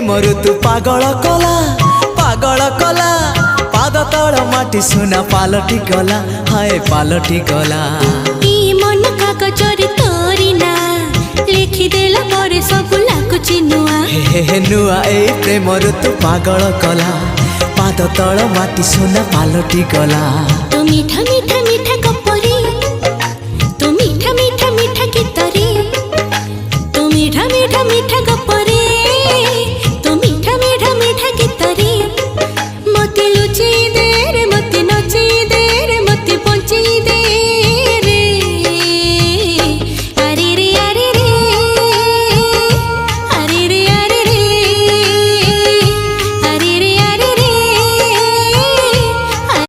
प्रेम ऋतु पागल कला पाद तल माटी सुना पालटी गला हाय पालटी गला मन कागजरे तोरी ना लिखिदेला परे सब लाଗୁଛି नुआ हे नुआ ए प्रेम ऋतु पागल कला पाद तल माटी सुना पालटी गला तो मीठा मीठा मीठा गप्परे